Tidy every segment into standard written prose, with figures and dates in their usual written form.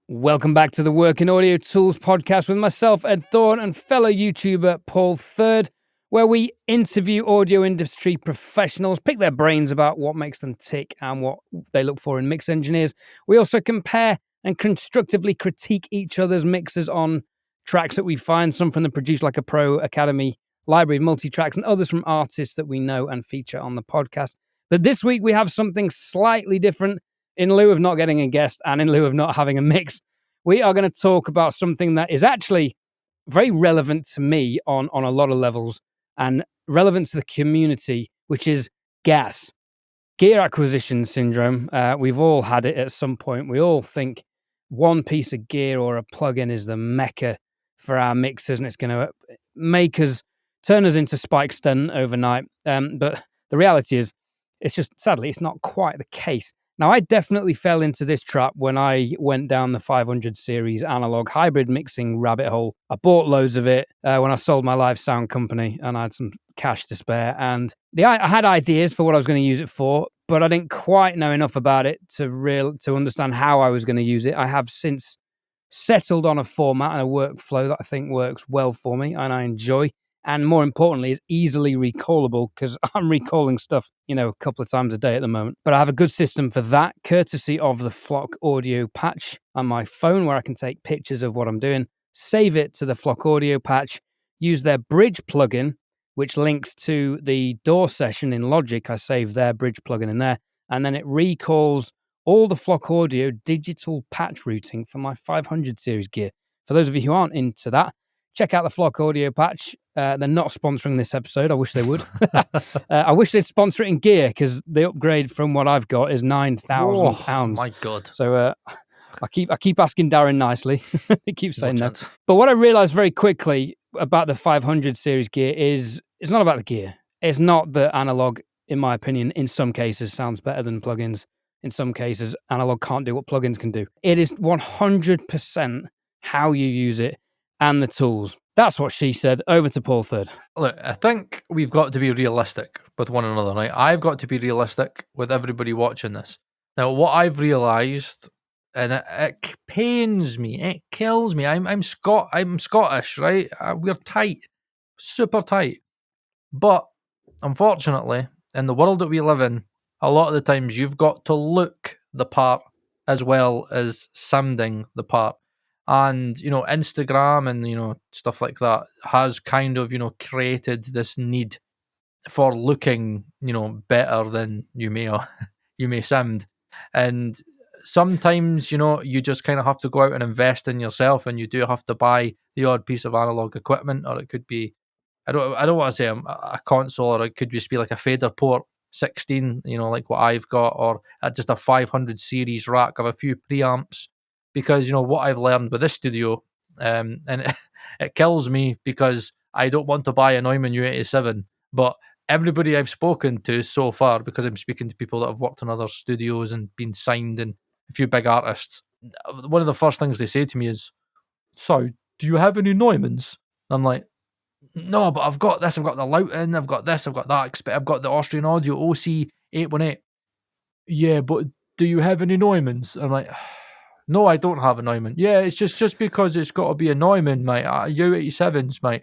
Welcome back to the Working Audio Tools podcast with myself, Ed Thorne, and fellow YouTuber Paul Third, where we interview audio industry professionals, pick their brains about what makes them tick and what they look for in mix engineers. We also compare and constructively critique each other's mixes on tracks that we find, some from the Produce Like a Pro Academy library of multi-tracks and others from artists that we know and feature on the podcast. But this week we have something slightly different. In lieu of not getting a guest and in lieu of not having a mix, we are going to talk about something that is actually very relevant to me on a lot of levels and relevant to the community, which is G.A.S, Gear Acquisition Syndrome. We've all had it at some point. We all think one piece of gear or a plugin is the mecca for our mixers and it's going to turn us into Spike Stunn overnight. But the reality is, sadly, it's not quite the case. Now, I definitely fell into this trap when I went down the 500 series analog hybrid mixing rabbit hole. I bought loads of it when I sold my live sound company and I had some cash to spare. And I had ideas for what I was going to use it for, but I didn't quite know enough about it to understand how I was going to use it. I have since settled on a format and a workflow that I think works well for me and I enjoy. And more importantly, is easily recallable because I'm recalling stuff, a couple of times a day at the moment. But I have a good system for that, courtesy of the Flock Audio patch on my phone, where I can take pictures of what I'm doing, save it to the Flock Audio patch, use their Bridge plugin, which links to the DAW session in Logic. I save their Bridge plugin in there, and then it recalls all the Flock Audio digital patch routing for my 500 series gear. For those of you who aren't into that, check out the Flock Audio patch. They're not sponsoring this episode. I wish they would. I wish they'd sponsor it in gear because the upgrade from what I've got is £9,000. Oh my God. So I keep asking Darren nicely. He keeps saying no. But what I realized very quickly about the 500 series gear is it's not about the gear. It's not that analog, in my opinion, in some cases sounds better than plugins. In some cases, analog can't do what plugins can do. It is 100% how you use it and the tools. That's what she said. Over to Paul Third. Look, I think we've got to be realistic with one another, right? I've got to be realistic with everybody watching this. Now, what I've realised, and it pains me, it kills me. I'm Scottish, right? We're tight, super tight. But unfortunately, in the world that we live in, a lot of the times you've got to look the part as well as sounding the part. And, Instagram and, stuff like that has kind of, created this need for looking, better than you may sound. And sometimes, you just kind of have to go out and invest in yourself, and you do have to buy the odd piece of analog equipment, or it could be, I don't want to say a console, or it could just be like a fader port 16, like what I've got, or just a 500 series rack of a few preamps. Because, what I've learned with this studio, and it kills me because I don't want to buy a Neumann U87, but everybody I've spoken to so far, because I'm speaking to people that have worked in other studios and been signed and a few big artists, one of the first things they say to me is, so, do you have any Neumanns? I'm like, no, but I've got this, I've got the Lauten, I've got this, I've got that, I've got the Austrian Audio OC818. Yeah, but do you have any Neumanns? I'm like, no, I don't have a Neumann. Yeah, it's just because it's got to be a Neumann, mate. U87s, mate.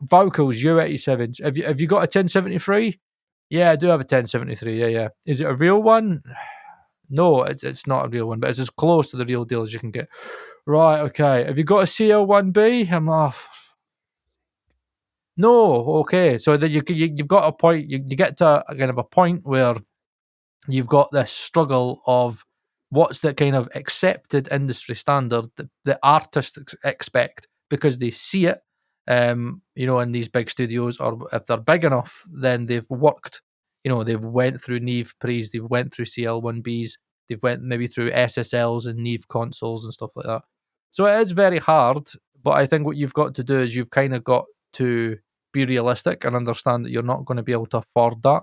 Vocals, U87s. Have you got a 1073? Yeah, I do have a 1073. Yeah. Is it a real one? No, it's not a real one, but it's as close to the real deal as you can get. Right, okay. Have you got a CL1B? I'm off. No, okay. So then you've got a point. You get to a kind of a point where you've got this struggle of what's the kind of accepted industry standard that the artists expect because they see it, in these big studios, or if they're big enough, then they've worked, they've went through Neve Pre's, they've went through CL1Bs, they've went maybe through SSLs and Neve consoles and stuff like that. So it is very hard, but I think what you've got to do is you've kind of got to be realistic and understand that you're not going to be able to afford that.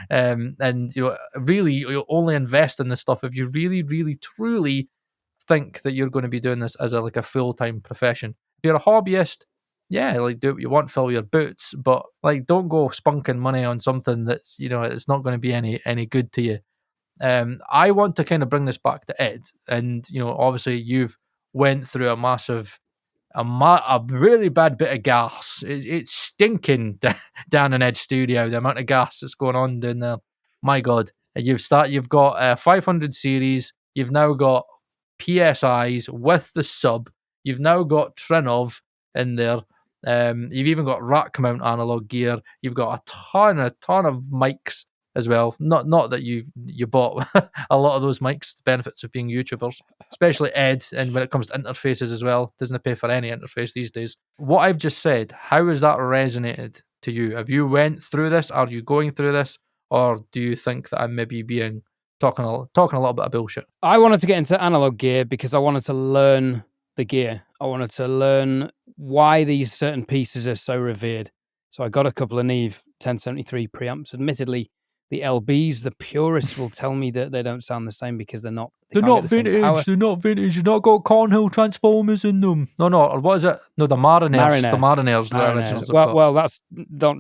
And really, you'll only invest in this stuff if you really, really, truly think that you're going to be doing this as a full-time profession. If you're a hobbyist, yeah, do what you want, fill your boots, but don't go spunking money on something that's, it's not going to be any good to you. I want to kind of bring this back to Ed, and obviously you've went through a massive, a really bad bit of gas. It's stinking down in Ed's studio. The amount of gas that's going on down there, my God. You've got 500 series. You've now got PSIs with the sub. You've now got Trinov in there. You've even got rack mount analog gear. You've got a ton of mics as well. Not that you bought a lot of those mics. The benefits of being YouTubers, especially Ed, and when it comes to interfaces as well, doesn't pay for any interface these days. What I've just said, how has that resonated to you? Have you went through this? Are you going through this? Or do you think that I'm maybe talking a little bit of bullshit? I wanted to get into analog gear because I wanted to learn the gear. I wanted to learn why these certain pieces are so revered. So I got a couple of Neve 1073 preamps. Admittedly, the LBs, the purists will tell me that they don't sound the same because they're not. They're not vintage. They're not vintage. You've not got Cornhill transformers in them. No. Or what is it? No, the Mariners. The Mariners. Well, that's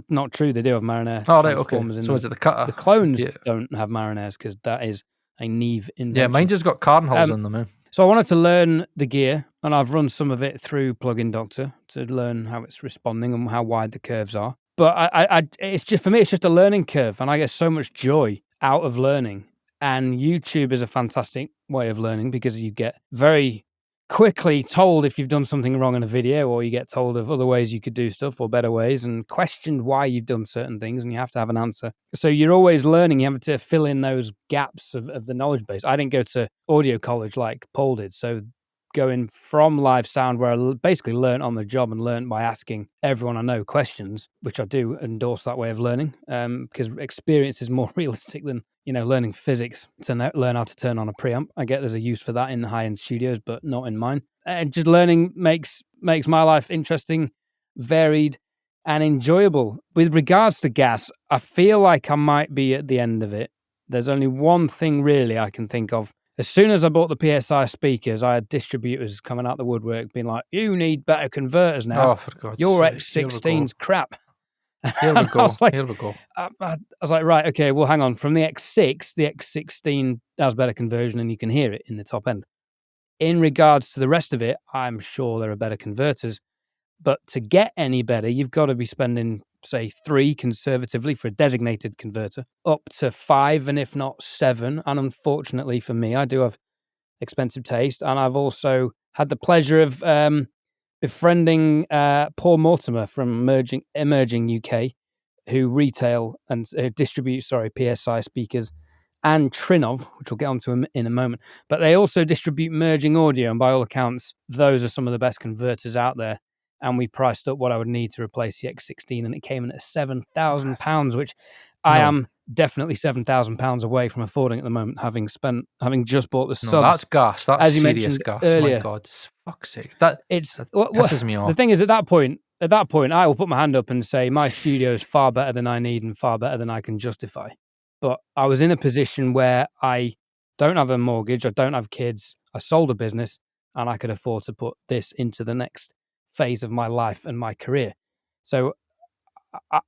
not true. They do have Mariner transformers in them. So is it the cutter? The clones don't have Mariners because that is a Neve invention. Yeah, mine just got Cornhills in them. So I wanted to learn the gear, and I've run some of it through Plugin Doctor to learn how it's responding and how wide the curves are. But it's just, for me, it's just a learning curve, and I get so much joy out of learning. And YouTube is a fantastic way of learning because you get very quickly told if you've done something wrong in a video, or you get told of other ways you could do stuff or better ways, and questioned why you've done certain things, and you have to have an answer. So you're always learning. You have to fill in those gaps of the knowledge base. I didn't go to audio college like Paul did, so going from live sound, where I basically learned on the job and learned by asking everyone I know questions, which I do endorse that way of learning, because experience is more realistic than learning physics to learn how to turn on a preamp. I get there's a use for that in high-end studios, but not in mine. And just learning makes my life interesting, varied, and enjoyable. With regards to gas, I feel like I might be at the end of it. There's only one thing really I can think of. As soon as I bought the PSI speakers, I had distributors coming out the woodwork being like, "You need better converters now. Oh, for God's Your sake. X16's crap." Here we go. Here we go. I was like, right, okay, well, hang on. From the X6, the X16 has better conversion, and you can hear it in the top end. In regards to the rest of it, I'm sure there are better converters. But to get any better, you've got to be spending, say, 3 conservatively for a designated converter, up to 5, and if not 7. And unfortunately for me, I do have expensive taste. And I've also had the pleasure of befriending Paul Mortimer from Emerging UK, who retail and distribute, PSI speakers and Trinov, which we'll get onto in a moment. But they also distribute Merging Audio, and by all accounts, those are some of the best converters out there. And we priced up what I would need to replace the X16, and it came in at £7,000, which I am definitely £7,000 away from affording at the moment, having just bought the subs. No, that's gas. That's as you serious mentioned gas. earlier. My God, fuck's sake. That pisses me off. The thing is, at that point, I will put my hand up and say my studio is far better than I need and far better than I can justify. But I was in a position where I don't have a mortgage, I don't have kids, I sold a business, and I could afford to put this into the next phase of my life and my career. So,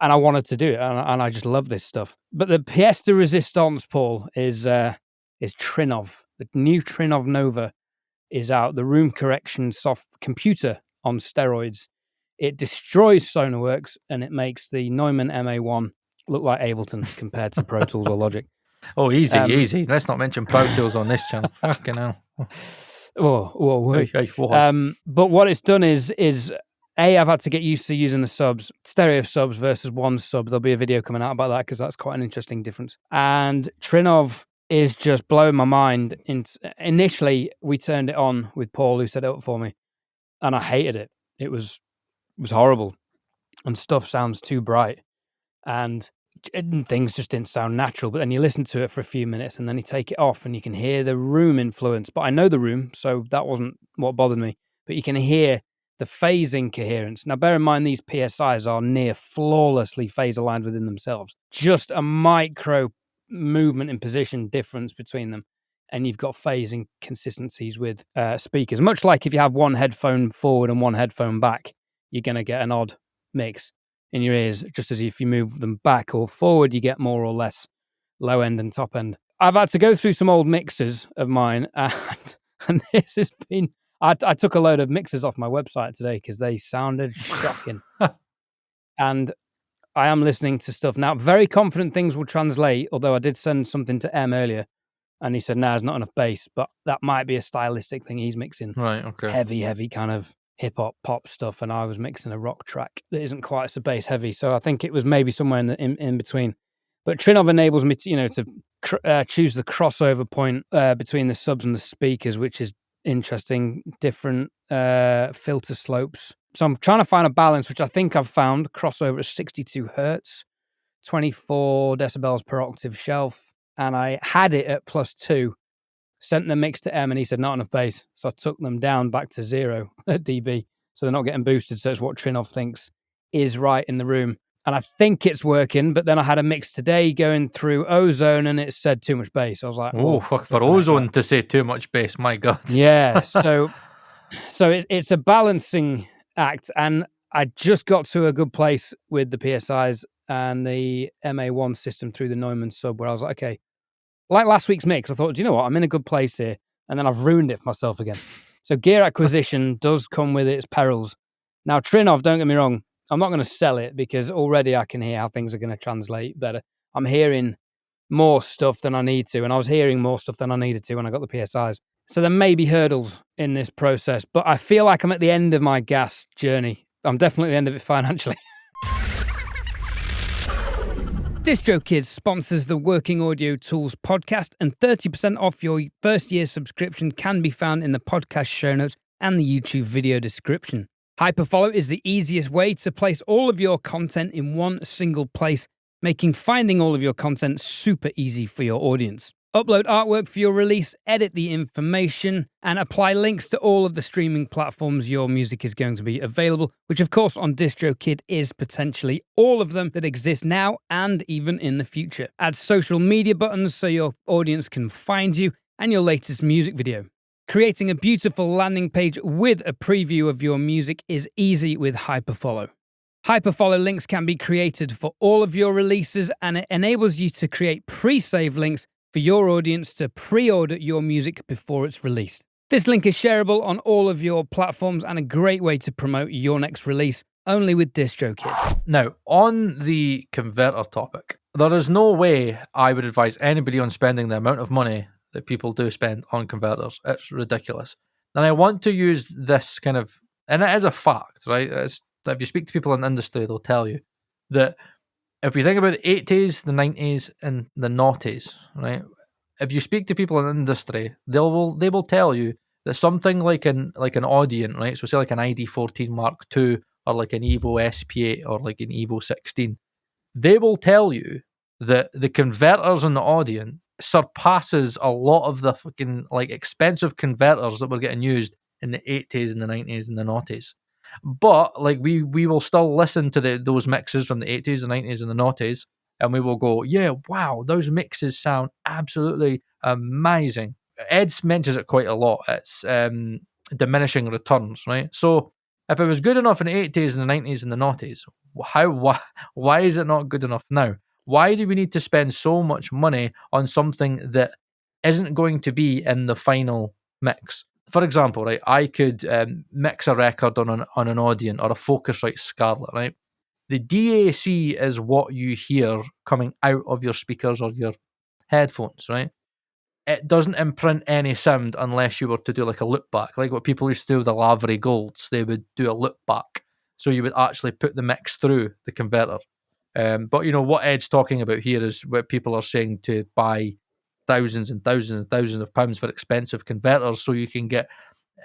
and I wanted to do it, and I just love this stuff. But the pièce de résistance, Paul, is Trinov. The new Trinov Nova is out. The room correction soft computer on steroids. It destroys Sonarworks, and it makes the Neumann MA1 look like Ableton compared to Pro Tools or Logic. Oh, easy. Let's not mention Pro Tools on this channel. Fucking hell. But what it's done is I've had to get used to using the subs, stereo subs versus one sub. There'll be a video coming out about that because that's quite an interesting difference. And Trinov is just blowing my mind. Initially, we turned it on with Paul, who set it up for me, and I hated it. It was horrible, and stuff sounds too bright, and things just didn't sound natural. But then you listen to it for a few minutes, and then you take it off, and you can hear the room influence. But I know the room, so that wasn't what bothered me. But you can hear the phasing coherence. Now, bear in mind, these PSIs are near flawlessly phase aligned within themselves. Just a micro movement in position difference between them, and you've got phasing consistencies with speakers. Much like if you have one headphone forward and one headphone back, you're going to get an odd mix in your ears, just as if you move them back or forward, you get more or less low end and top end. I've had to go through some old mixers of mine, and this has been. I took a load of mixers off my website today because they sounded shocking. And I am listening to stuff now. Very confident things will translate, although I did send something to M earlier, and he said, "Nah, there's not enough bass." But that might be a stylistic thing. He's mixing Right, okay. heavy kind of hip-hop pop stuff, and I was mixing a rock track that isn't quite so bass heavy. So I think it was maybe somewhere in between. But Trinov enables me to choose the crossover point between the subs and the speakers, which is interesting. Different filter slopes. So I'm trying to find a balance, which I think I've found. Crossover at 62 hertz, 24 decibels per octave shelf, and I had it at +2. Sent the mix to M, and he said not enough bass, so I took them down back to 0 dB, so they're not getting boosted. So it's what Trinov thinks is right in the room. And I think it's working, but then I had a mix today going through Ozone and it said too much bass. I was like, oh, fuck, for Ozone to say too much bass, my God. Yeah, so it's a balancing act. And I just got to a good place with the PSIs and the MA1 system through the Neumann sub where I was like, okay, like last week's mix, I thought, do you know what? I'm in a good place here. And then I've ruined it for myself again. So Gear Acquisition does come with its perils. Now, Trinov, don't get me wrong, I'm not going to sell it because already I can hear how things are going to translate better. I'm hearing more stuff than I need to, and I was hearing more stuff than I needed to when I got the PSIs. So there may be hurdles in this process, but I feel like I'm at the end of my G.A.S journey. I'm definitely at the end of it financially. Distrokid sponsors the Working Audio Tools podcast, and 30% off your first year subscription can be found in the podcast show notes and the YouTube video description. Hyperfollow is the easiest way to place all of your content in one single place, making finding all of your content super easy for your audience. Upload artwork for your release, edit the information, and apply links to all of the streaming platforms your music is going to be available, which of course on DistroKid is potentially all of them that exist now and even in the future. Add social media buttons so your audience can find you and your latest music video. Creating a beautiful landing page with a preview of your music is easy with Hyperfollow. Hyperfollow links can be created for all of your releases, and it enables you to create pre-save links for your audience to pre-order your music before it's released. This link is shareable on all of your platforms and a great way to promote your next release, only with DistroKid. Now, on the converter topic, there is no way I would advise anybody on spending the amount of money that people do spend on converters. It's ridiculous. And I want to use this kind of, and it is a fact, right? If you speak to people in the industry, they'll tell you that if we think about the 80s, the 90s, and the noughties, right? If you speak to people in the industry, they will tell you that something like an Audion, right? So say like an ID14 Mark II or like an Evo SP8 or like an Evo 16, they will tell you that the converters in the Audion surpasses a lot of the fucking like expensive converters that were getting used in the 80s and the 90s and the noughties. But like we will still listen to those mixes from the 80s, the 90s and the noughties, and we will go, yeah, wow, those mixes sound absolutely amazing. Ed mentions it quite a lot. It's diminishing returns, right? So if it was good enough in the 80s and the 90s and the noughties, why is it not good enough now? Why do we need to spend so much money on something that isn't going to be in the final mix? For example, right, I could mix a record on an Audion or a Focusrite Scarlett, right? The DAC is what you hear coming out of your speakers or your headphones, right? It doesn't imprint any sound unless you were to do like a loop back, like what people used to do with the Lavery Golds. They would do a loop back, so you would actually put the mix through the converter. But you know what Ed's talking about here is what people are saying to buy thousands and thousands and thousands of pounds for expensive converters so you can get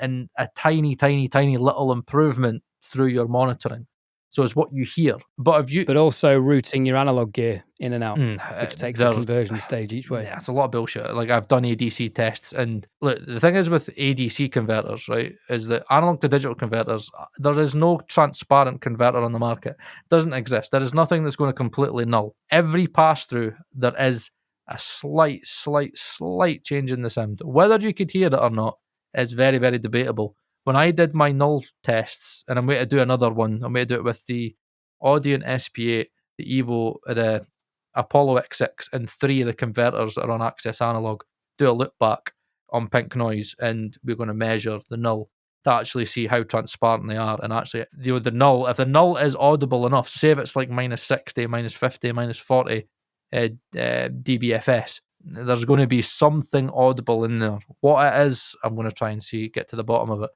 in a tiny little improvement through your monitoring. So it's what you hear. But also routing your analog gear in and out, which takes a conversion stage each way. Yeah, it's a lot of bullshit. Like I've done ADC tests, and look, the thing is with ADC converters, right, is that analog to digital converters, there is no transparent converter on the market. It doesn't exist. There is nothing that's going to completely null. Every pass through, there is a slight change in the sound. Whether you could hear it or not is very, very debatable. When I did my null tests, and I'm going to do another one, I'm going to do it with the Audion SP8, the Evo, Apollo X6 and 3 of the converters that are on Access Analog do a loop back on pink noise, and we're going to measure the null to actually see how transparent they are. And actually, the null, if the null is audible enough, say if it's like minus 60, minus 50, minus 40 dBFS, there's going to be something audible in there. What it is, I'm going to try and get to the bottom of it.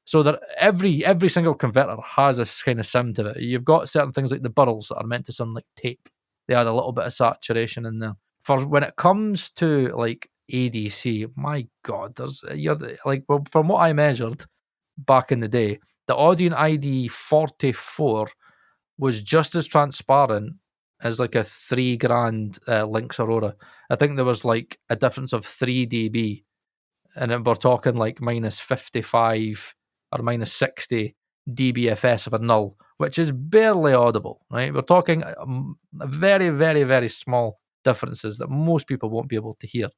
So that every single converter has a kind of sound to it. You've got certain things like the burls that are meant to sound like tape. They add a little bit of saturation in there. For when it comes to like ADC, my God, from what I measured back in the day, the Audion ID 44 was just as transparent as like a $3,000 Lynx Aurora. I think there was like a difference of 3 dB, and then we're talking like minus 55 or minus 60 dBFS of a null, which is barely audible, right? We're talking very, very, very small differences that most people won't be able to hear.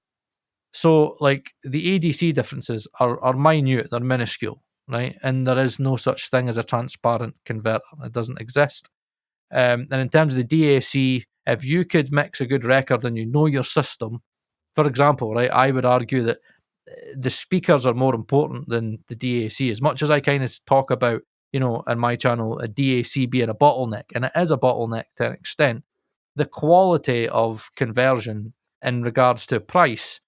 So, like, the ADC differences are minute, they're minuscule, right? And there is no such thing as a transparent converter. It doesn't exist. And in terms of the DAC, if you could mix a good record and you know your system, for example, right, I would argue that the speakers are more important than the DAC. As much as I kind of talk about, in my channel, a DAC being a bottleneck, and it is a bottleneck to an extent, the quality of conversion in regards to price,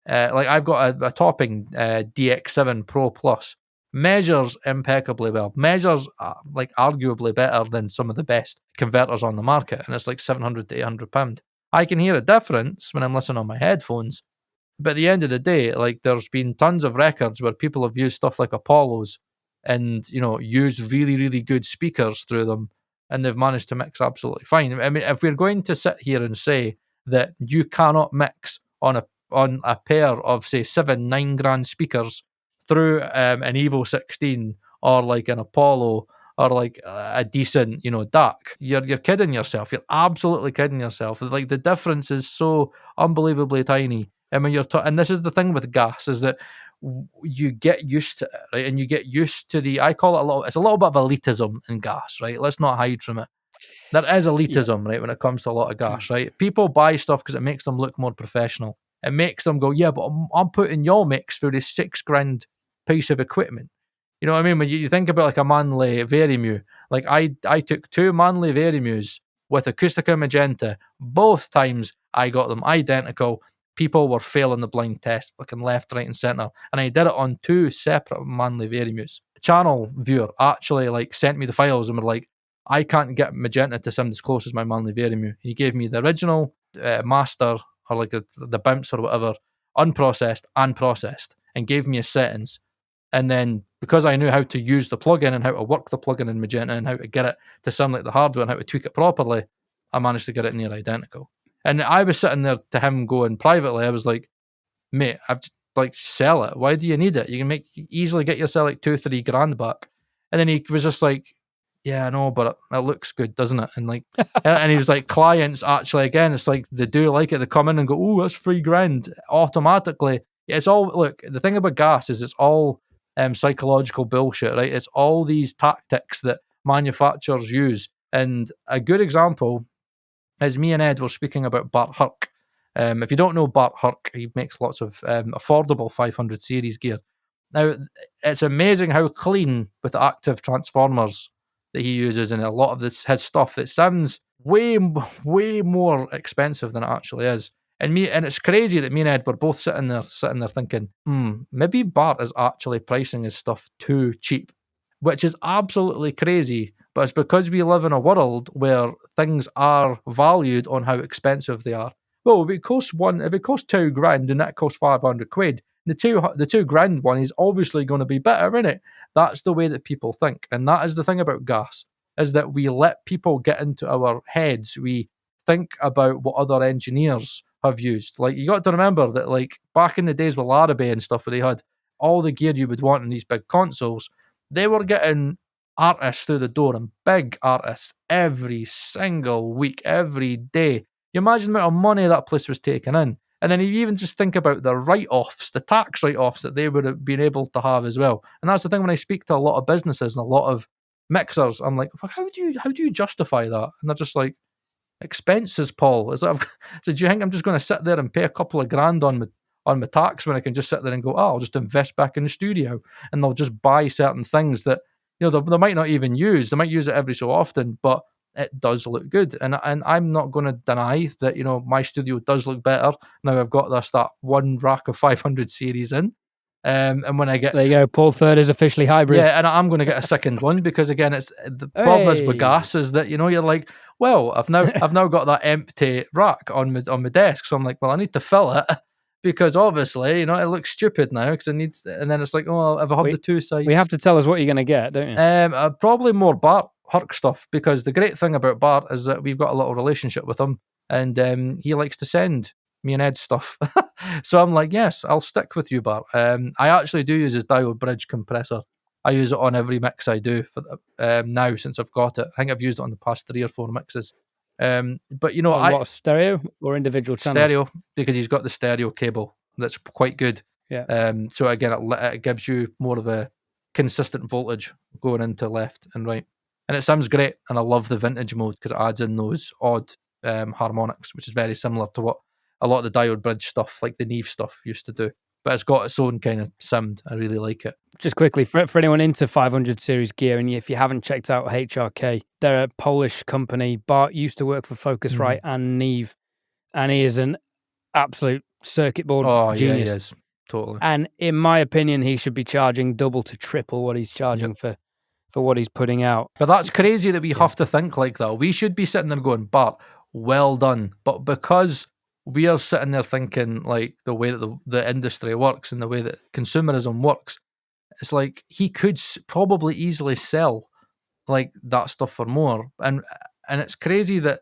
like I've got a topping DX7 Pro Plus, measures impeccably well, measures like arguably better than some of the best converters on the market, and it's like £700 to £800. I can hear a difference when I'm listening on my headphones, but at the end of the day, like, there's been tons of records where people have used stuff like Apollos and, used really, really good speakers through them, and they've managed to mix absolutely fine. I mean, if we're going to sit here and say that you cannot mix on a pair of, say, 7-9 grand speakers through an Evo 16 or like an Apollo or like a decent, DAC, you're kidding yourself. You're absolutely kidding yourself. Like, the difference is so unbelievably tiny. I mean, and this is the thing with G.A.S, is that you get used to it, right? And you get used to I call it it's a little bit of elitism in G.A.S, right? Let's not hide from it. There is elitism, right, when it comes to a lot of G.A.S, right? People buy stuff because it makes them look more professional. It makes them go, yeah, but I'm putting your mix through this £6,000 piece of equipment. You know what I mean? When you think about like a Manley Varimu, like I took 2 Manley Varimus with Acoustica Magenta. Both times I got them identical. People were failing the blind test, fucking left, right, and centre. And I did it on 2 separate Manley Varimus. The channel viewer actually like sent me the files and were like, I can't get Magenta to sound as close as my Manley Varimu. He gave me the original master, or like the bounce or whatever, unprocessed and processed, and gave me his settings. And then, because I knew how to use the plugin and how to work the plugin in Magenta and how to get it to sound like the hardware and how to tweak it properly, I managed to get it near identical. And I was sitting there to him going privately, I was like, mate, I've just, like, sell it. Why do you need it? You can easily get yourself like $2-3 grand back. And then he was just like, yeah, I know, but it looks good, doesn't it? And like, and he was like, clients actually, again, it's like they do like it. They come in and go, oh, that's $3,000 automatically. It's all, look, the thing about G.A.S is it's all psychological bullshit, right? It's all these tactics that manufacturers use. And a good example is me and Ed were speaking about Bart Herc. If you don't know Bart Herc, he makes lots of affordable 500 series gear. Now, it's amazing how clean with the active transformers that he uses and a lot of his stuff that sounds way more expensive than it actually is. And it's crazy that me and Ed were both sitting there thinking, maybe Bart is actually pricing his stuff too cheap, which is absolutely crazy. But it's because we live in a world where things are valued on how expensive they are. Well, if it costs £2,000 and that costs £500, the £2,000 one is obviously going to be better, isn't it? That's the way that people think, and that is the thing about G.A.S, is that we let people get into our heads. We think about what other engineers have used. Like, you got to remember that, like, back in the days with Larrabee and stuff, where they had all the gear you would want in these big consoles, they were getting artists through the door, and big artists every single week, every day. You imagine the amount of money that place was taking in. And then you even just think about the write-offs, the tax write-offs that they would have been able to have as well. And that's the thing when I speak to a lot of businesses and a lot of mixers, I'm like, how do you justify that? And they're just like, expenses, Paul. So do you think I'm just going to sit there and pay a couple of grand on my tax when I can just sit there and go, I'll just invest back in the studio, and they'll just buy certain things that, they might not even use. They might use it every so often, but it does look good. And I'm not going to deny that, my studio does look better. Now I've got that one rack of 500 series in. And when I get... There you go, Paul Third is officially hybrid. Yeah, and I'm going to get a second one because, again, it's the problem is with G.A.S is that, you're like, well, I've now got that empty rack on my desk. So I'm like, well, I need to fill it because obviously, it looks stupid now because it needs... And then it's like, oh, if I have the two sides... We have to tell us what you're going to get, don't you? Probably more Bart Herc stuff, because the great thing about Bart is that we've got a little relationship with him, and he likes to send me and Ed stuff. So I'm like, yes, I'll stick with you, Bart. I actually do use his diode bridge compressor. I use it on every mix I do for now since I've got it. I think I've used it on the past 3 or 4 mixes. But what, stereo or individual channels? Stereo, because he's got the stereo cable that's quite good. Yeah. So again, it gives you more of a consistent voltage going into left and right. And it sounds great, and I love the vintage mode because it adds in those odd harmonics, which is very similar to what a lot of the diode bridge stuff, like the Neve stuff, used to do. But it's got its own kind of sound. I really like it. Just quickly, for anyone into 500 series gear, and if you haven't checked out HRK, they're a Polish company. Bart used to work for Focusrite and Neve, and he is an absolute circuit board genius. Yeah, he is. Totally. And in my opinion, he should be charging double to triple what he's charging for what he's putting out. But that's crazy that we have to think like that. We should be sitting there going, Bart, well done. But because we are sitting there thinking like the way that the industry works and the way that consumerism works, it's like he could probably easily sell like that stuff for more. And it's crazy that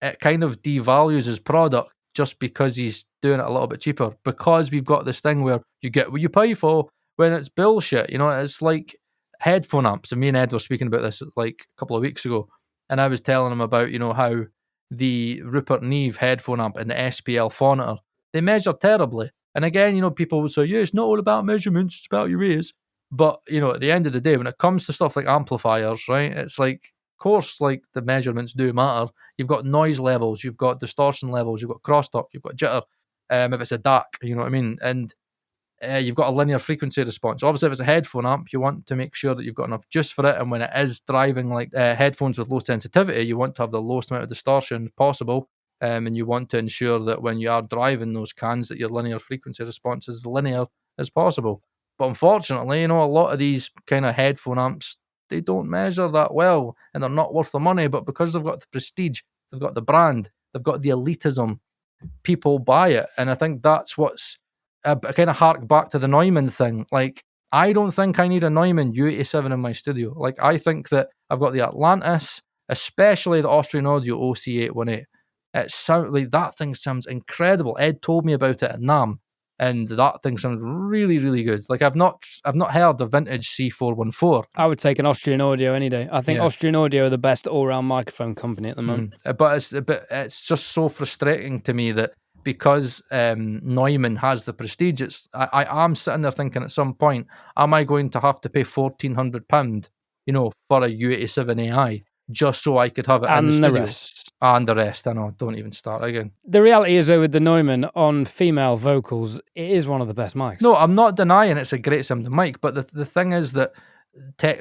it kind of devalues his product just because he's doing it a little bit cheaper, because we've got this thing where you get what you pay for, when it's bullshit. It's like headphone amps, and me and Ed were speaking about this like a couple of weeks ago, and I was telling him about how the Rupert Neve headphone amp and the SPL Phonitor, they measure terribly. And again, people will say, yeah, it's not all about measurements, it's about your ears. But at the end of the day, when it comes to stuff like amplifiers, right, it's like, of course, like the measurements do matter. You've got noise levels, you've got distortion levels, you've got crosstalk, you've got jitter. If it's a DAC, you know what I mean? And you've got a linear frequency response. Obviously, if it's a headphone amp, you want to make sure that you've got enough juice for it. And when it is driving like headphones with low sensitivity, you want to have the lowest amount of distortion possible. And you want to ensure that when you are driving those cans, that your linear frequency response is linear as possible. But unfortunately, a lot of these kind of headphone amps, they don't measure that well, and they're not worth the money. But because they've got the prestige, they've got the brand, they've got the elitism, people buy it. And I think that's what's I kind of hark back to the Neumann thing. Like, I don't think I need a Neumann U87 in my studio. Like, I think that I've got the Atlantis, especially the Austrian Audio OC818. That thing sounds incredible. Ed told me about it at NAMM, and that thing sounds really, really good. Like, I've not heard the vintage C414. I would take an Austrian Audio any day. I think Austrian Audio are the best all-round microphone company at the moment. But it's just so frustrating to me that because Neumann has the prestige, I am sitting there thinking at some point, am I going to have to pay £1,400, for a U87 AI just so I could have it in the studio? And the rest, I know, don't even start again. The reality is, though, with the Neumann on female vocals, it is one of the best mics. No, I'm not denying it's a great sounding mic, but the thing is that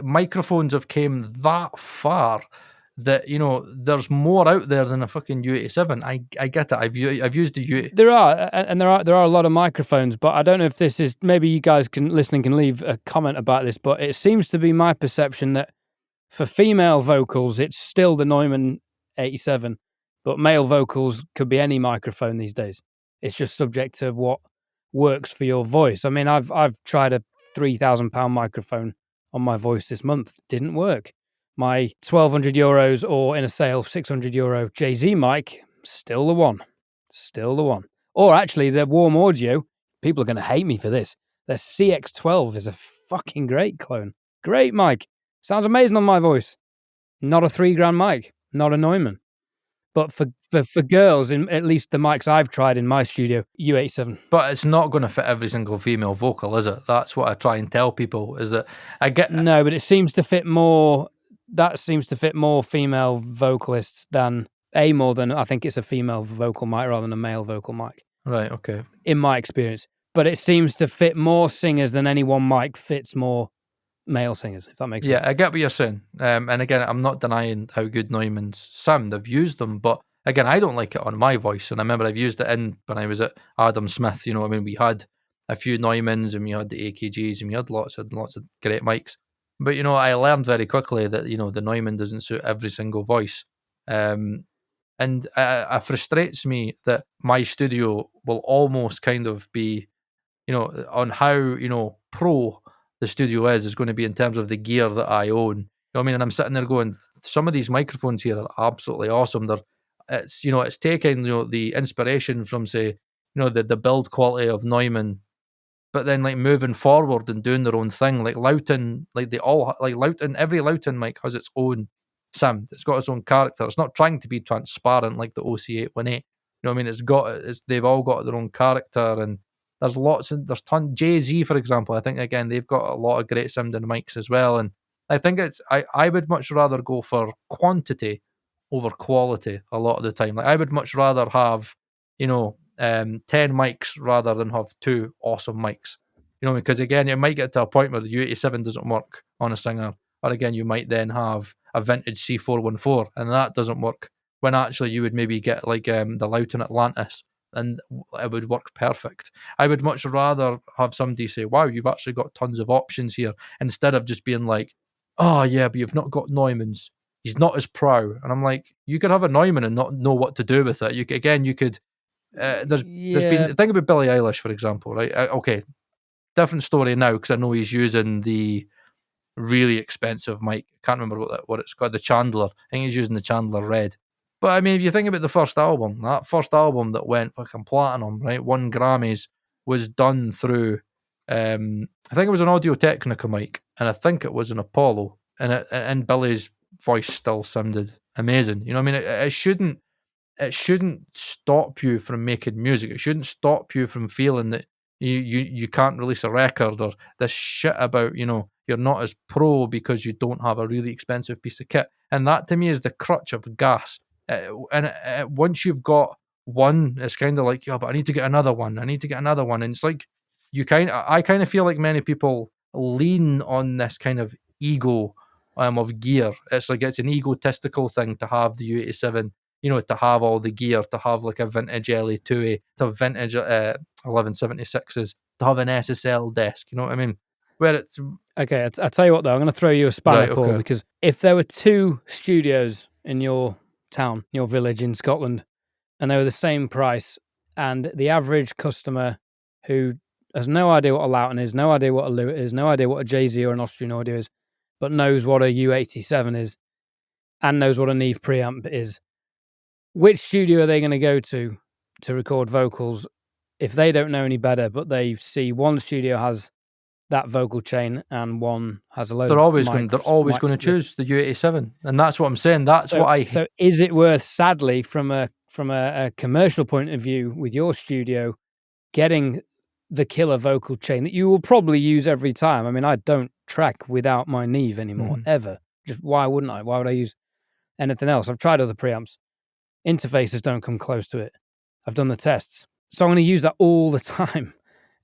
microphones have came that far that there's more out there than a fucking U87. I get it. I've used the U. There are a lot of microphones, but I don't know if this is, maybe you guys can leave a comment about this, but it seems to be my perception that for female vocals it's still the Neumann 87, but male vocals could be any microphone these days. It's just subject to what works for your voice. I mean, I've tried a £3,000 microphone on my voice this month. Didn't work. My €1,200 or in a sale €600 Jay-Z mic, still the one. Or actually, the Warm Audio, people are going to hate me for this. Their CX12 is a fucking great clone. Great mic. Sounds amazing on my voice. Not a $3,000 mic. Not a Neumann. But for girls, in at least the mics I've tried in my studio, U87. But it's not going to fit every single female vocal, is it? That's what I try and tell people, is that I get... No, but it seems to fit more... That seems to fit more female vocalists than more than, I think it's a female vocal mic rather than a male vocal mic. Right, okay. In my experience. But it seems to fit more singers than any one mic fits more male singers, if that makes sense. Yeah, I get what you're saying. And again, I'm not denying how good Neumann's sound. I've used them, but again, I don't like it on my voice. And I remember I've used it when I was at Adam Smith. You know, I mean, we had a few Neumanns and we had the AKGs and we had lots of great mics. But, you know, I learned very quickly that, you know, the Neumann doesn't suit every single voice. And it frustrates me that my studio will almost kind of be, you know, on how, you know, pro the studio is going to be in terms of the gear that I own. You know what I mean? And I'm sitting there going, some of these microphones here are absolutely awesome. It's taking, you know, the inspiration from, say, you know, the build quality of Neumann, but then like moving forward and doing their own thing. Like Loughton, every Loughton mic has its own sound. It's got its own character. It's not trying to be transparent like the OC818. You know what I mean? They've all got their own character, and there's tons. Jay-Z, for example, I think again they've got a lot of great sounding mics as well. And I think I would much rather go for quantity over quality a lot of the time. Like I would much rather have, you know, 10 mics rather than have 2 awesome mics. You know, because again, it might get to a point where the U87 doesn't work on a singer, or again, you might then have a vintage C414 and that doesn't work. When actually you would maybe get like the Loughton Atlantis and it would work perfect. I would much rather have somebody say, wow, you've actually got tons of options here, instead of just being like, oh yeah, but you've not got Neumann's. He's not as pro. And I'm like, you could have a Neumann and not know what to do with it. You could. There's been, think about Billie Eilish, for example, right? Okay, different story now because I know he's using the really expensive mic. I can't remember what it's called, the Chandler. I think he's using the Chandler Red. But I mean, if you think about the first album, that first album that went fucking platinum, right, won Grammys, was done through, I think it was an Audio Technica mic, and I think it was an Apollo, and Billy's voice still sounded amazing. You know what I mean? It shouldn't stop you from making music. It shouldn't stop you from feeling that you can't release a record, or this shit about, you know, you're not as pro because you don't have a really expensive piece of kit. And that to me is the crutch of G.A.S. Once you've got one, it's kind of like, yeah, but I need to get another one. And it's like, I kind of feel like many people lean on this kind of ego of gear. It's like it's an egotistical thing to have the U87, you know, to have all the gear, to have like a vintage LA2A, to have vintage 1176s, to have an SSL desk, you know what I mean? Where it's... Okay, I'll tell you what though, I'm going to throw you a spanner, Paul, because if there were 2 studios in your town, your village in Scotland, and they were the same price, and the average customer who has no idea what a Loughton is, no idea what a Lewitt is, no idea what a Jay-Z or an Austrian Audio is, but knows what a U87 is, and knows what a Neve preamp is, which studio are they going to go to record vocals if they don't know any better, but they see one studio has that vocal chain and one has a load they're of always going to choose the U87, and that's what I'm saying. So is it worth, sadly, from a commercial point of view, with your studio getting the killer vocal chain that you will probably use every time? I mean, I don't track without my Neve anymore, ever. Just why wouldn't I? Why would I use anything else? I've tried other preamps. Interfaces don't come close to it. I've done the tests. So I'm going to use that all the time.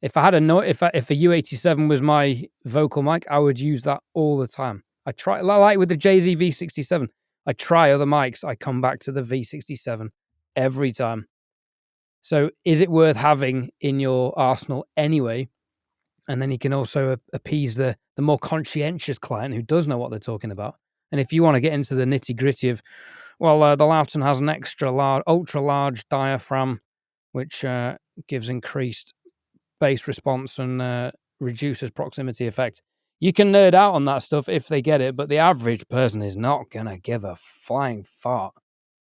If I had if a U87 was my vocal mic, I would use that all the time. I try, like with the Jay-Z V67, I try other mics. I come back to the V67 every time. So is it worth having in your arsenal anyway? And then you can also appease the more conscientious client who does know what they're talking about. And if you want to get into the nitty gritty of, well, the Loughton has an ultra large diaphragm, which gives increased bass response and reduces proximity effect. You can nerd out on that stuff if they get it, but the average person is not going to give a flying fart.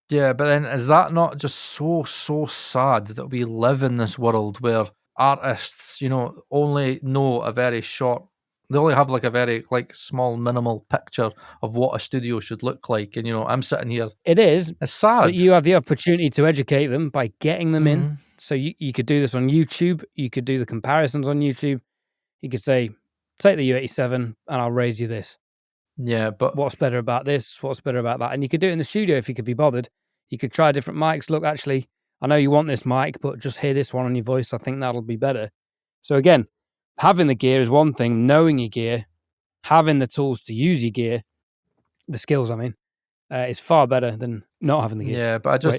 Yeah, but then is that not just so sad that we live in this world where artists, you know, only know a very short, they only have like a very like small minimal picture of what a studio should look like, and you know, I'm sitting here. It is. It's sad. But you have the opportunity to educate them by getting them in. So you could do this on YouTube. You could do the comparisons on YouTube. You could say, take the U87 and I'll raise you this. Yeah, but what's better about this? What's better about that? And you could do it in the studio if you could be bothered. You could try different mics. Look, actually, I know you want this mic, but just hear this one on your voice. I think that'll be better. So again, having the gear is one thing, knowing your gear, having the tools to use your gear, the skills, I mean, is far better than not having the gear. Yeah, but I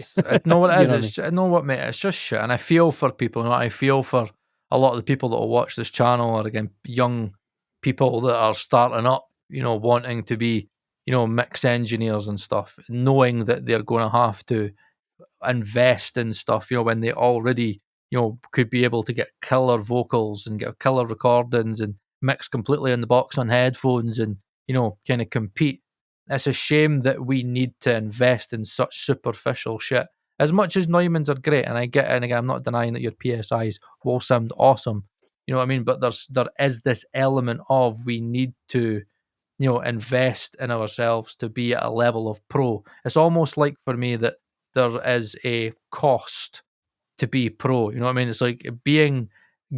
know what it You is. know what I mean? I know what, mate. It's just shit, and I feel for people. I feel for a lot of the people that will watch this channel, or again, young people that are starting up. Wanting to be, mix engineers and stuff, knowing that they're going to have to invest in stuff. When they already, could be able to get killer vocals and get killer recordings and mix completely in the box on headphones and kind of compete. It's a shame that we need to invest in such superficial shit. As much as Neumann's are great, and I get it, and again, I'm not denying that your PSIs will sound awesome. You know what I mean? But there is this element of we need to, invest in ourselves to be at a level of pro. It's almost like for me that there is a cost to be pro. You know what I mean? It's like being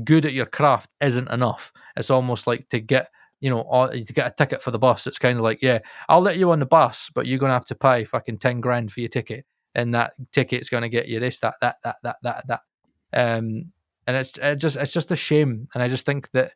good at your craft isn't enough. It's almost like to get to get a ticket for the bus. It's kind of like, yeah, I'll let you on the bus, but you're gonna have to pay fucking 10 grand for your ticket, and that ticket's gonna get you this, that. And it's just a shame. And I just think that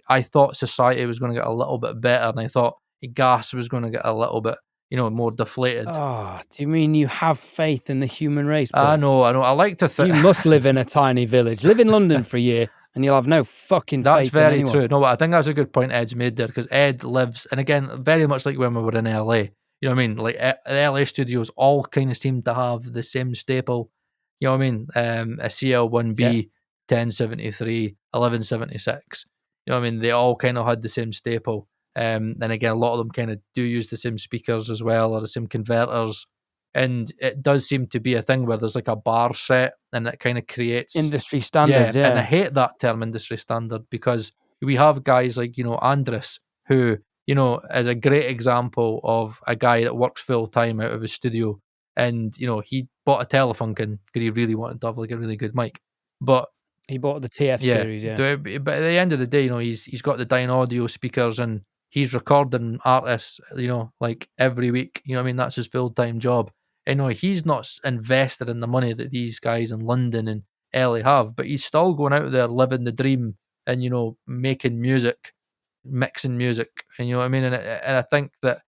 I thought society was going to get a little bit better, and I thought G.A.S. was going to get a little bit more deflated. Oh, do you mean you have faith in the human race, Paul? I know. I like to think you must live in a tiny village. Live in London for a year, and you'll have no fucking That's faith in very anyone. true. No, I think that's a good point Ed's made there, because Ed lives, and again, very much like when we were in LA. You know what I mean? Like the LA studios all kind of seem to have the same staple. You know what I mean? A CL1B, 1073, 1176. You know what I mean? They all kind of had the same staple. And again, a lot of them kind of do use the same speakers as well, or the same converters. And it does seem to be a thing where there's like a bar set, and it kind of creates industry standards. Yeah, and I hate that term, industry standard, because we have guys like Andres, who is a great example of a guy that works full time out of his studio, and he bought a Telefunken because he really wanted to have like a really good mic, but he bought the TF series. Yeah, but at the end of the day, he's got the Dyne Audio speakers, and he's recording artists, like every week. You know what I mean? That's his full time job. He's not invested in the money that these guys in London and LA have, but he's still going out there living the dream and making music, mixing music, and you know what I mean. And I think that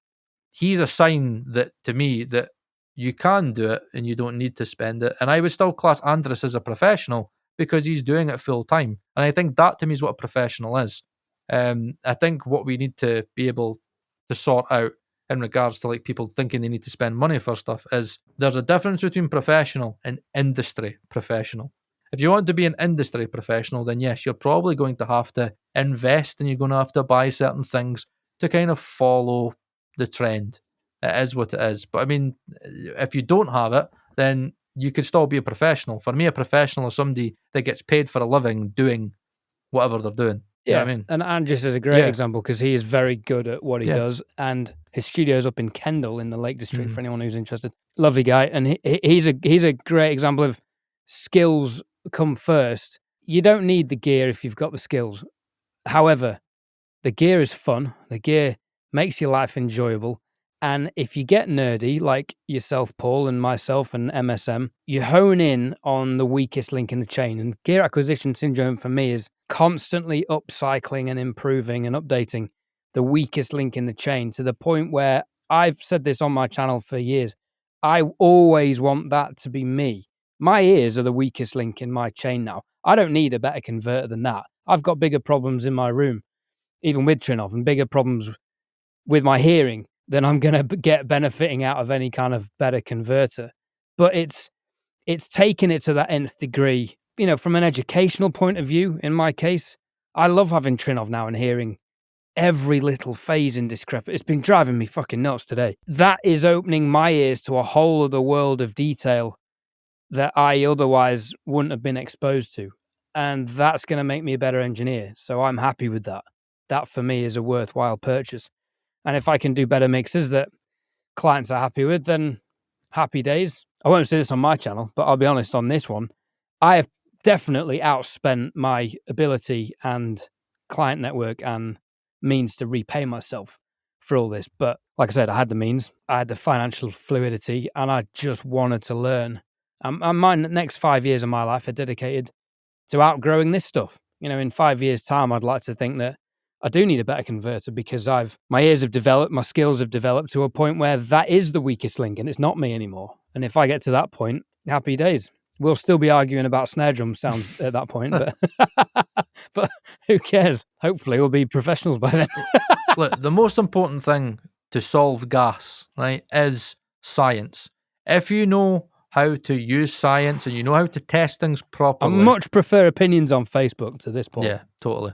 he's a sign that to me that you can do it and you don't need to spend it. And I would still class Andres as a professional because he's doing it full time, and I think that to me is what a professional is. I think what we need to be able to sort out in regards to like people thinking they need to spend money for stuff is there's a difference between professional and industry professional. If you want to be an industry professional, then yes, you're probably going to have to invest, and you're going to have to buy certain things to kind of follow the trend. It is what it is. But I mean, if you don't have it, then you could still be a professional. For me, a professional is somebody that gets paid for a living doing whatever they're doing. You know what I mean? And Andres is a great example because he is very good at what he does, and his studio's up in Kendal in the Lake District for anyone who's interested. Lovely guy, and he's a great example of skills come first. You don't need the gear if you've got the skills. However, the gear is fun. The gear makes your life enjoyable. And if you get nerdy, like yourself, Paul, and myself and MSM, you hone in on the weakest link in the chain. And gear acquisition syndrome for me is constantly upcycling and improving and updating the weakest link in the chain to the point where I've said this on my channel for years. I always want that to be me. My ears are the weakest link in my chain now. I don't need a better converter than that. I've got bigger problems in my room, even with Trinov, and bigger problems with my hearing than I'm going to get benefiting out of any kind of better converter. But it's taken it to that nth degree. From an educational point of view, in my case, I love having Trinov now and hearing every little phase in discrepancy. It's been driving me fucking nuts today. That is opening my ears to a whole other world of detail that I otherwise wouldn't have been exposed to. And that's going to make me a better engineer. So I'm happy with that. That for me is a worthwhile purchase. And if I can do better mixes that clients are happy with, then happy days. I won't say this on my channel, but I'll be honest on this one. I have definitely outspent my ability and client network and means to repay myself. for all this. But like I said, I had the means, I had the financial fluidity, and I just wanted to learn. And my next 5 years of my life are dedicated to outgrowing this stuff. In 5 years' time, I'd like to think that I do need a better converter because my ears have developed, my skills have developed to a point where that is the weakest link and it's not me anymore. And if I get to that point, happy days. We'll still be arguing about snare drum sounds at that point, but who cares? Hopefully we'll be professionals by then. Look, the most important thing to solve G.A.S, right, is science. If you know how to use science and you know how to test things properly. I much prefer opinions on Facebook to this point. Yeah, totally.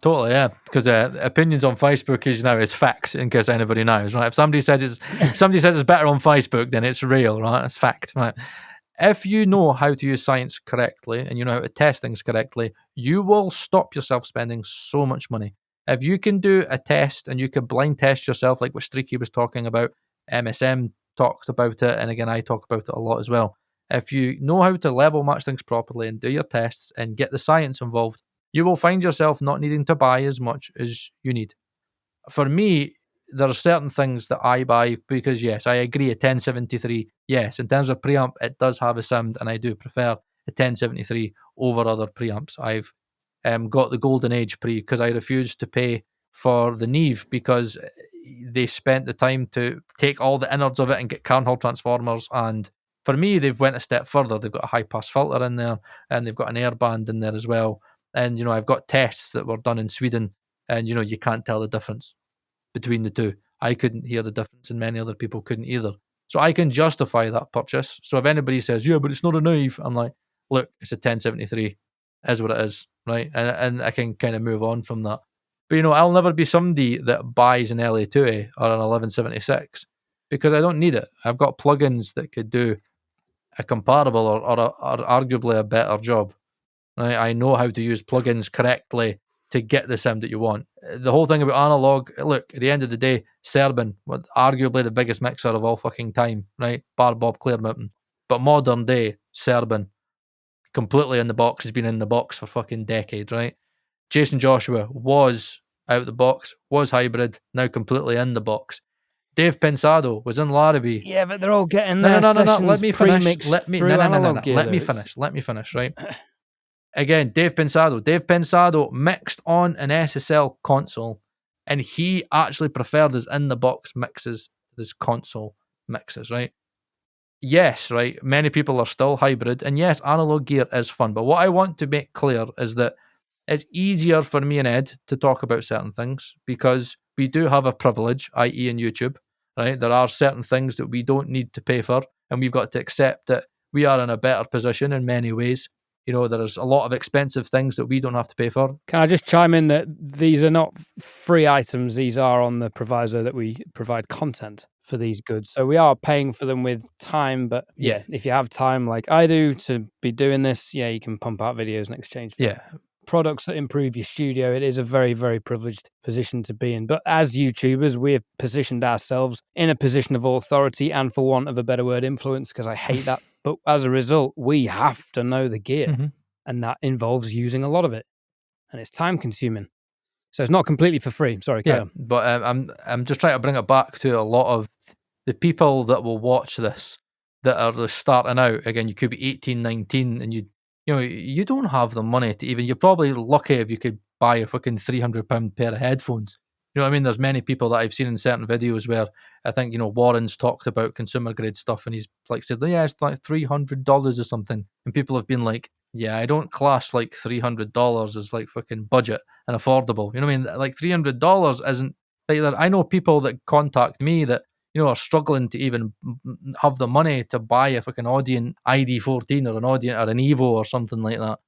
Totally, yeah. Because opinions on Facebook is facts, in case anybody knows, right? If somebody says it's better on Facebook, then it's real, right? It's fact, right? If you know how to use science correctly and you know how to test things correctly, you will stop yourself spending so much money. If you can do a test and you can blind test yourself, like what Streaky was talking about, MSM talked about it, and again, I talk about it a lot as well. If you know how to level match things properly and do your tests and get the science involved, you will find yourself not needing to buy as much as you need. For me, there are certain things that I buy because, yes, I agree, a 1073, yes, in terms of preamp, it does have a sound, and I do prefer a 1073 over other preamps. I've got the Golden Age pre because I refused to pay for the Neve because they spent the time to take all the innards of it and get Carnhall transformers, and for me, they've went a step further. They've got a high-pass filter in there, and they've got an air band in there as well. And, I've got tests that were done in Sweden, and, you can't tell the difference between the two. I couldn't hear the difference, and many other people couldn't either. So I can justify that purchase. So if anybody says, yeah, but it's not a Neve, I'm like, look, it's a 1073, is what it is, right? And I can kind of move on from that. But, I'll never be somebody that buys an LA2A or an 1176 because I don't need it. I've got plugins that could do a comparable or arguably a better job. Right? I know how to use plugins correctly to get the sound that you want. The whole thing about analog, look, at the end of the day, Serban, arguably the biggest mixer of all fucking time, right? Bar Bob Clearmountain. But modern day, Serban, completely in the box, has been in the box for fucking decades, right? Jason Joshua was out the box, was hybrid, now completely in the box. Dave Pensado was in Larrabee. Yeah, but they're all getting their sessions let me finish. Let me finish, right? Again, Dave Pensado mixed on an SSL console, and he actually preferred his in-the-box mixes to his console mixes, right? Yes, right, many people are still hybrid, and yes, analog gear is fun, but what I want to make clear is that it's easier for me and Ed to talk about certain things because we do have a privilege, i.e. in YouTube, right? There are certain things that we don't need to pay for, and we've got to accept that we are in a better position in many ways. There's a lot of expensive things that we don't have to pay for. Can I just chime in that these are not free items? These are on the proviso that we provide content for these goods. So we are paying for them with time, but yeah, if you have time like I do to be doing this, yeah, you can pump out videos and exchange for products that improve your studio. It is a very, very privileged position to be in. But as YouTubers, we have positioned ourselves in a position of authority and, for want of a better word, influence, because I hate that. But as a result, we have to know the gear, and that involves using a lot of it, and it's time consuming. So it's not completely for free. Sorry, carry on. But I'm just trying to bring it back to a lot of the people that will watch this that are starting out. Again, you could be 18, 19, and you don't have the money to even. You're probably lucky if you could buy a fucking £300 pair of headphones. You know what I mean? There's many people that I've seen in certain videos where I think, Warren's talked about consumer grade stuff and he's like said, yeah, it's like $300 or something. And people have been like, yeah, I don't class like $300 as like fucking budget and affordable. You know what I mean? Like $300 isn't like, I know people that contact me that, are struggling to even have the money to buy a fucking Audion ID14 or an Audion or an Evo or something like that.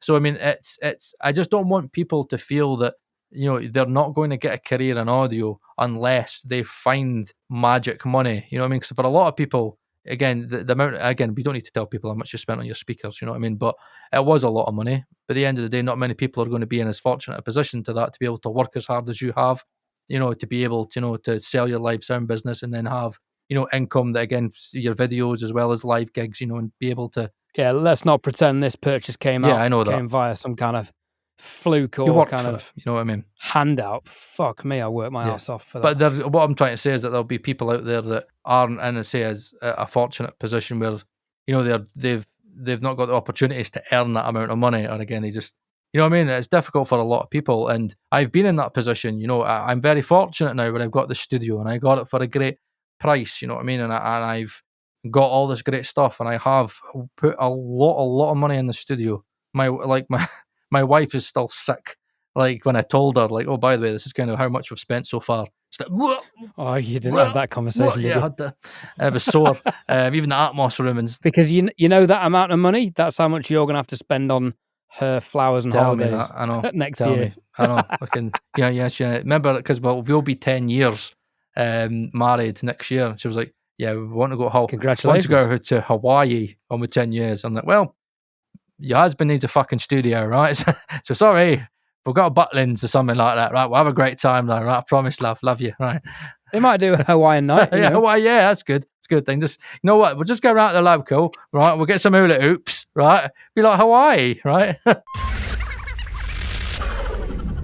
So, I mean, it's, I just don't want people to feel that, they're not going to get a career in audio unless they find magic money. You know what I mean? Because for a lot of people, again, the amount, again, we don't need to tell people how much you spent on your speakers, you know what I mean? But it was a lot of money. But at the end of the day, not many people are going to be in as fortunate a position to that, to be able to work as hard as you have, to be able to, to sell your live sound business and then have, income that, again, your videos as well as live gigs, and be able to. Yeah, let's not pretend this purchase came I know came via some kind of fluke You or worked kind for of it, you know what I mean? handout. Fuck me, I worked my ass off for that. But what I'm trying to say is that there'll be people out there that aren't in a fortunate position where, you know, they've not got the opportunities to earn that amount of money, and again, they just, you know what I mean? It's difficult for a lot of people, and I've been in that position. You know, I'm very fortunate now where I've got the studio, and I got it for a great price. You know what I mean? And I've got all this great stuff, and I have put a lot of money in the studio. My wife is still sick. Like when I told her, like, oh, by the way, this is kind of how much we've spent so far. She's like, oh, you didn't have that conversation, did yeah, you? I had to. I was sore. Even the Atmos room and Because you know that amount of money, that's how much you're going to have to spend on her flowers and tell me holidays that. I know. next Tell year. me. I know. Yeah. Remember, because we'll be 10 years married next year. And she was like, yeah, we want to go Congratulations. to Hawaii on with 10 years. I'm like, well, your husband needs a fucking studio, right? So sorry, we've got a Butlins or something like that, right? We'll have a great time though, right? I promise, love you, right? They might do a Hawaiian night, you know. Well, yeah, that's good. It's a good thing. Just, you know what? We'll just go around to the local, right? We'll get some hula hoops, right? Be like Hawaii, right?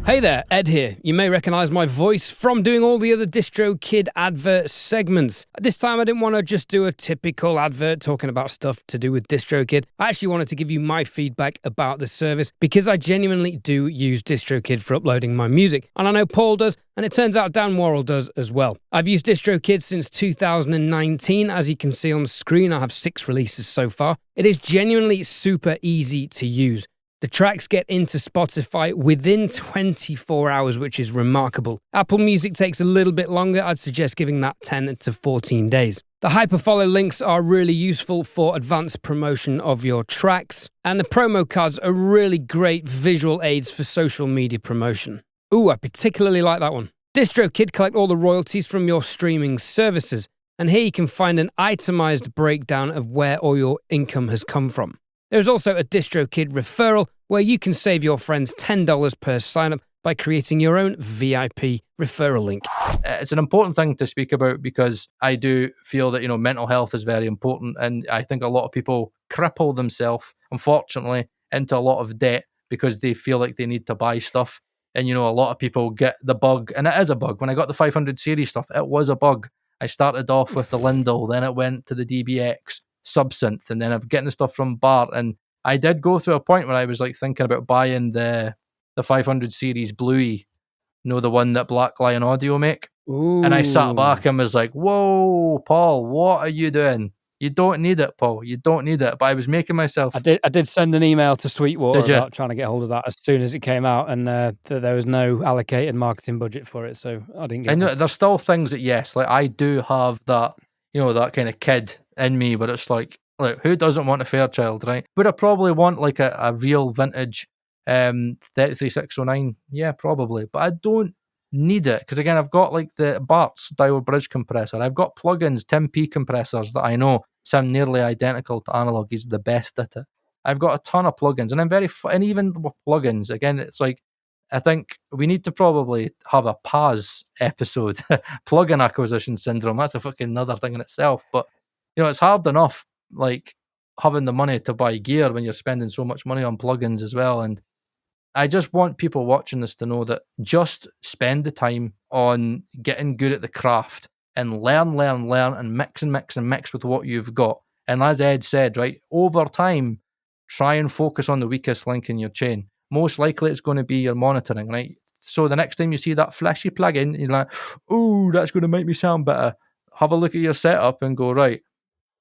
Hey there, Ed here. You may recognise my voice from doing all the other Distrokid advert segments. This time I didn't want to just do a typical advert talking about stuff to do with Distrokid. I actually wanted to give you my feedback about the service because I genuinely do use Distrokid for uploading my music. And I know Paul does, and it turns out Dan Worrell does as well. I've used Distrokid since 2019. As you can see on the screen, I have 6 releases so far. It is genuinely super easy to use. The tracks get into Spotify within 24 hours, which is remarkable. Apple Music takes a little bit longer. I'd suggest giving that 10 to 14 days. The hyperfollow links are really useful for advanced promotion of your tracks, and the promo cards are really great visual aids for social media promotion. Ooh, I particularly like that one. Distrokid collect all the royalties from your streaming services, and here you can find an itemized breakdown of where all your income has come from. There's also a Distrokid referral where you can save your friends $10 per sign-up by creating your own VIP referral link. It's an important thing to speak about because I do feel that, you know, mental health is very important, and I think a lot of people cripple themselves, unfortunately, into a lot of debt because they feel like they need to buy stuff. And, you know, a lot of people get the bug, and it is a bug. When I got the 500 series stuff, it was a bug. I started off with the Lindell, then it went to the DBX, Subsynth, and then I'm getting the stuff from Bart. And I did go through a point where I was like thinking about buying the 500 series Bluey, you know, the one that Black Lion Audio make. Ooh. And I sat back and was like, whoa, Paul, what are you doing? You don't need it, Paul. You don't need it. But I was making myself. I did send an email to Sweetwater about trying to get hold of that as soon as it came out, and there was no allocated marketing budget for it, so I didn't get it. I know there's still things that, yes, like I do have that, you know, that kind of kid in me, but it's like who doesn't want a Fairchild, right? Would I probably want like a real vintage 33609? Yeah, probably. But I don't need it because, again, I've got like the Bart's diode bridge compressor. I've got plugins, 10p compressors that I know sound nearly identical to analog. He's the best at it. I've got a ton of plugins, and I'm and even with plugins, again, it's like, I think we need to probably have a PAS episode, plugin acquisition syndrome. That's a fucking another thing in itself. But, you know, it's hard enough, like, having the money to buy gear when you're spending so much money on plugins as well. And I just want people watching this to know that just spend the time on getting good at the craft and learn, and mix with what you've got. And as Ed said, right, over time, try and focus on the weakest link in your chain. Most likely it's going to be your monitoring, right? So the next time you see that flashy plugin, you're like, oh, that's going to make me sound better. Have a look at your setup and go, right,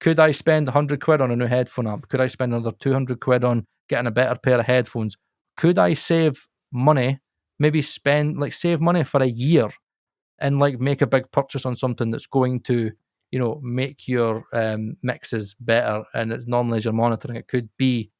could I spend 100 quid on a new headphone amp? Could I spend another 200 quid on getting a better pair of headphones? Could I save money, maybe save money for a year and like make a big purchase on something that's going to, you know, make your mixes better? And it's normally as you're monitoring, it could be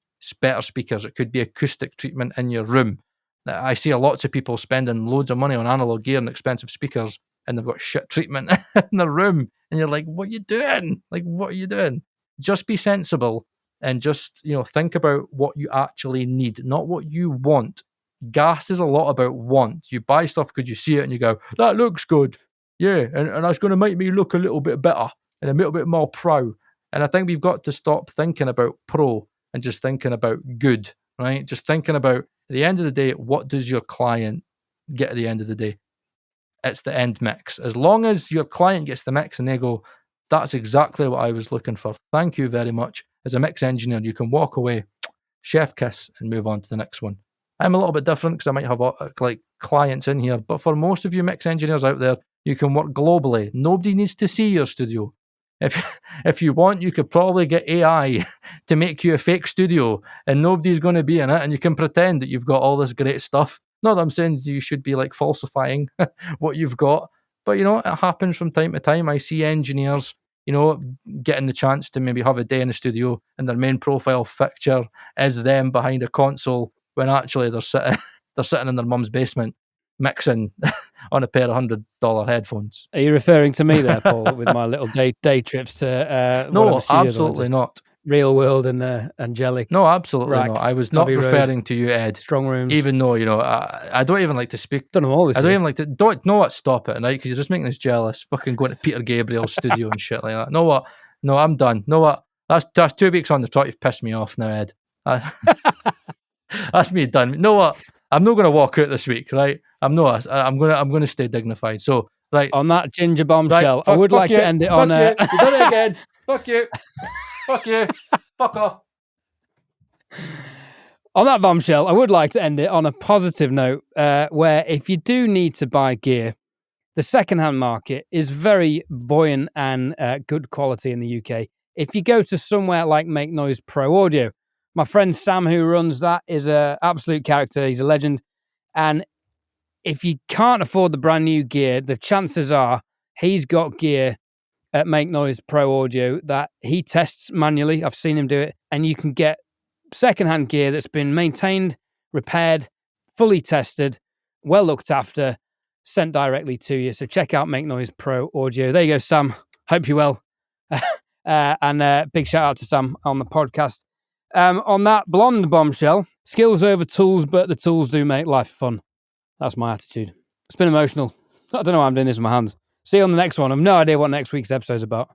better speakers, it could be acoustic treatment in your room. I see lots of people spending loads of money on analog gear and expensive speakers, and they've got shit treatment in their room, and you're like, what are you doing? Like, what are you doing? Just be sensible and just, you know, think about what you actually need, not what you want. G.A.S is a lot about want. You buy stuff because you see it and you go, that looks good. Yeah, and that's going to make me look a little bit better and a little bit more pro. And I think we've got to stop thinking about pro and just thinking about good, right? Just thinking about At the end of the day, what does your client get at the end of the day? It's the end mix. As long as your client gets the mix and they go, that's exactly what I was looking for. Thank you very much. As a mix engineer, you can walk away, chef kiss, and move on to the next one. I'm a little bit different because I might have like clients in here, but for most of you mix engineers out there, you can work globally. Nobody needs to see your studio. If you want, you could probably get AI to make you a fake studio and nobody's going to be in it, and you can pretend that you've got all this great stuff. Not that I'm saying you should be like falsifying what you've got, but it happens from time to time. I see engineers, getting the chance to maybe have a day in the studio and their main profile picture is them behind a console when actually they're sitting in their mum's basement mixing on a pair of $100 headphones. Are you referring to me there, Paul, with my little day trips to no, absolutely not. Real World and Angelic? No, absolutely Rack, not. I was not Abbey referring Road, to you, Ed. Strong Rooms. Even though, I don't even like to speak. Don't know all this. I don't even like to. Don't know what. Stop it, right? Because you're just making us jealous. Fucking going to Peter Gabriel's studio and shit like that. Know what? No, I'm done. Know what? That's 2 weeks on the trot. You've pissed me off now, Ed. That's me done. Know what? I'm not going to walk out this week, right? I'm going to stay dignified. So, right. On that ginger bombshell, right, I would like to end it on a... You done it again. Fuck you. Fuck you. Fuck off. On that bombshell, I would like to end it on a positive note, where if you do need to buy gear, the secondhand market is very buoyant and good quality in the UK. If you go to somewhere like Make Noise Pro Audio, my friend Sam, who runs that, is an absolute character. He's a legend. And if you can't afford the brand new gear, the chances are he's got gear at Make Noise Pro Audio that he tests manually. I've seen him do it. And you can get secondhand gear that's been maintained, repaired, fully tested, well looked after, sent directly to you. So check out Make Noise Pro Audio. There you go, Sam. Hope you're well. And big shout out to Sam on the podcast. On that blonde bombshell, skills over tools, but the tools do make life fun. That's my attitude. It's been emotional. I don't know why I'm doing this with my hands. See you on the next one. I've no idea what next week's episode's about.